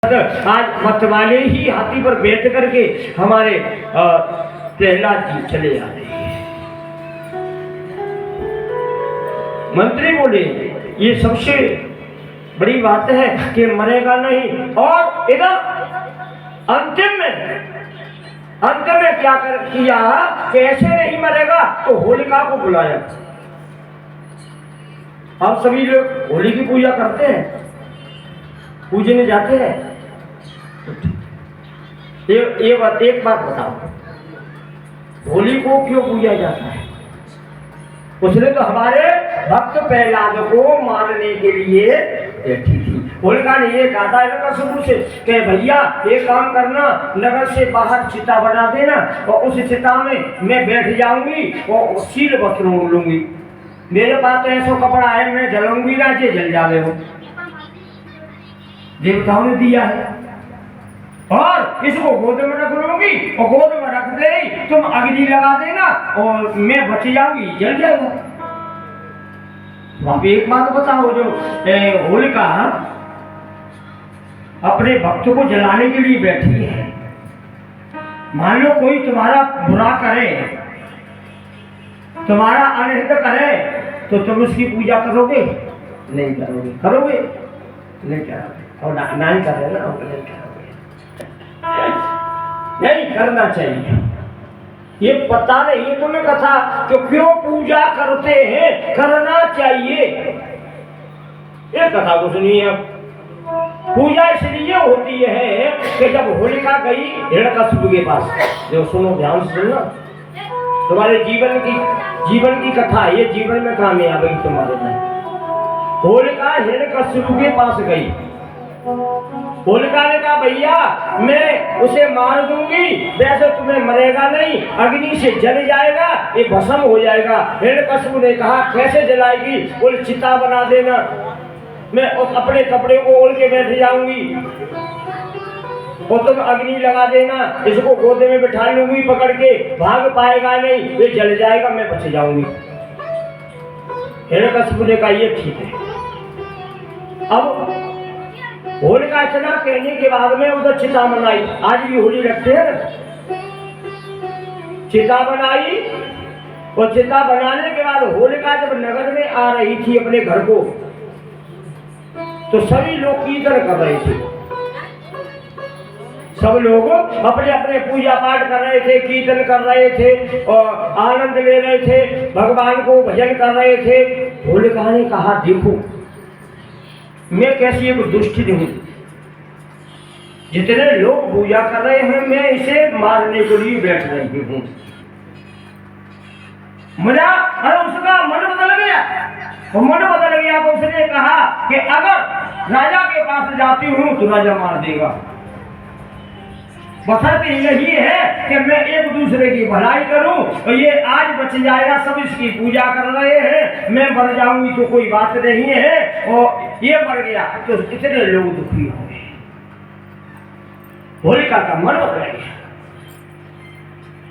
आज मतवाले ही हाथी पर बैठ करके हमारे प्रहलाद जी चले आ रहे हैं। मंत्री बोले ये सबसे बड़ी बात है कि मरेगा नहीं। और इधर अंतिम में क्या किया कि ऐसे नहीं मरेगा तो होलिका को बुलाया। आप सभी लोग होली की पूजा करते हैं, पूजने जाते हैं। एक बात बताओ, होली को क्यों पूजा जाता है? उसने तो हमारे भक्त प्रहलाद को मारने के लिए बैठी थी। होलिका ने ये कहा था नगर शुरू से कि भैया एक काम करना, नगर से बाहर चिता बना देना और उस चिता में मैं बैठ जाऊंगी और शील वस्त्र लूंगी। मेरे पास तो ऐसा कपड़ा है, मैं जलूंगी ना, जे जल जावे हो। देवताओं ने दिया है और इसको गोद में रख लूंगी और गोद में रख दे तुम अग्नि लगा देना और मैं बच जाऊंगी, जल जाएगा। आप एक बात बताओ, जो होलिका अपने भक्त को जलाने के लिए बैठी है, मान लो कोई तुम्हारा बुरा करे, तुम्हारा अनहित करे, तो तुम उसकी पूजा करोगे? नहीं करोगे। करोगे? नहीं करोगे। और नहीं कर रहे ना, नहीं करोगे। नहीं करना चाहिए। ये पता नहीं तुम्हें कथा कि क्यों पूजा करते हैं, करना चाहिए। ये कथा को सुनिए। पूजा इसलिए होती है कि जब होलिका गई हिरण्यकश्यप के पास, जो सुनो ध्यान से सुनना, तुम्हारे जीवन की कथा, ये जीवन में कामयाब है तुम्हारे में। होलिका हिरण्यकश्यप के पास गई। होलिका ने कहा भैया मैं उसे मार दूंगी, वैसे तुम्हें मरेगा नहीं, अग्नि से जल जाएगा, ये भस्म हो जाएगा। हिरण्यकश्यप ने कहा कैसे जलाएगी? बोले चिता बना देना, मैं अपने कपड़े को ओढ़ के बैठ जाऊंगी और तुम अग्नि लगा देना, इसको गोदे में बिठा लूंगी पकड़ के, भाग पाएगा नहीं, ये जल जाएगा, मैं बच जाऊंगी। हिरण्यकश्यप ने कहा ये ठीक है। अब होलिका इतना कहने के बाद में उधर चिता बनाई। आज भी होली रखते हैं ना, चिता बनाई और चिता बनाने के बाद होलिका जब नगर में आ रही थी अपने घर को, तो सभी लोग कीर्तन कर रहे थे। सब लोग अपने अपने पूजा पाठ कर रहे थे, कीर्तन कर रहे थे और आनंद ले रहे थे, भगवान को भजन कर रहे थे। होलिका ने कहा देखो मैं कैसी एक दुष्ट हूं, जितने लोग पूजा कर रहे हैं मैं इसे मारने के लिए बैठ रही हूं। उसका मन बदल गया। तो उसने कहा कि अगर राजा के पास जाती हूं तो राजा मार देगा। बशर्ते यही है कि मैं एक दूसरे की भलाई करूं और ये आज बच जाएगा, सब इसकी पूजा कर रहे हैं, मैं मर जाऊंगी तो कोई बात नहीं है, और ये मर गया तो इतने लोग दुखी होंगे। होलिका का मन बदल गया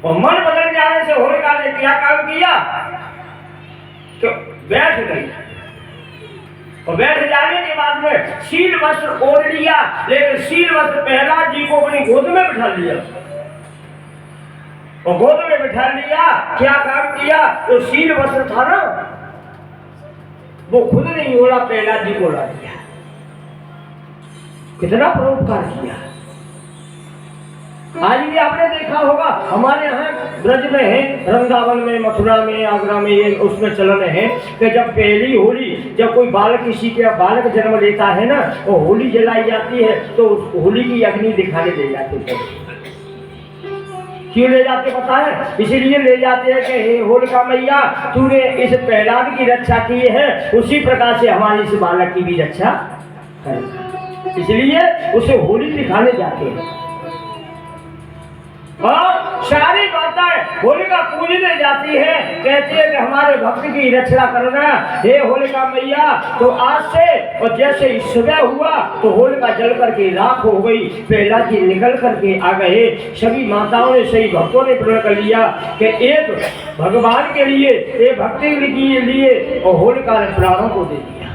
और मन बदल जाने से होलिका ने क्या काम किया तो बैठ गई और बैठ जाने के बाद में शील वस्त्र ओढ़ लिया, लेकिन शील वस्त्र प्रहलाद जी को अपनी गोद में बिठा लिया और गोद में बिठा लिया। क्या काम किया? तो शील वस्त्र था ना, वो खुद नहीं ओढ़ा, प्रहलाद जी को ओढ़ा दिया। कितना परोपकार किया। आज भी आपने देखा होगा हमारे यहाँ ब्रज में है, वृंदावन में, मथुरा में, आगरा में, ये उसमें चलन है कि जब पहली होली, जब कोई बालक किसी के बालक जन्म लेता है ना, वो होली जलाई जाती है तो होली की अग्नि दिखाने ले जाते हैं। क्यों ले जाते पता है? इसीलिए ले जाते हैं कि हे होलिका मैया तूने इस प्रहलाद की रक्षा की है, उसी प्रकार से हमारी इस बालक की भी रक्षा कर, इसलिए उसे होली दिखाने जाते हैं। और सारी बातें होलिका पूजने जाती है, कहती है कि हमारे भक्त की रक्षा करना हे होलिका मैया। तो आज से और जैसे ही सुबह हुआ तो होलिका जल करके राख हो गई, प्रहलाद जी निकल करके आ गए। सभी माताओं ने, सही भक्तों ने प्रण कर लिया कि एक भगवान के लिए, एक भक्ति के लिए, और होलिका ने प्राणों को दे दिया।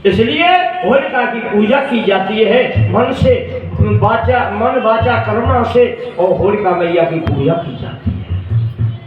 इसलिए होलिका की पूजा की जाती है मन से, मन वाचा कर्म से, और होलिका मैया की पूजा की जाती है।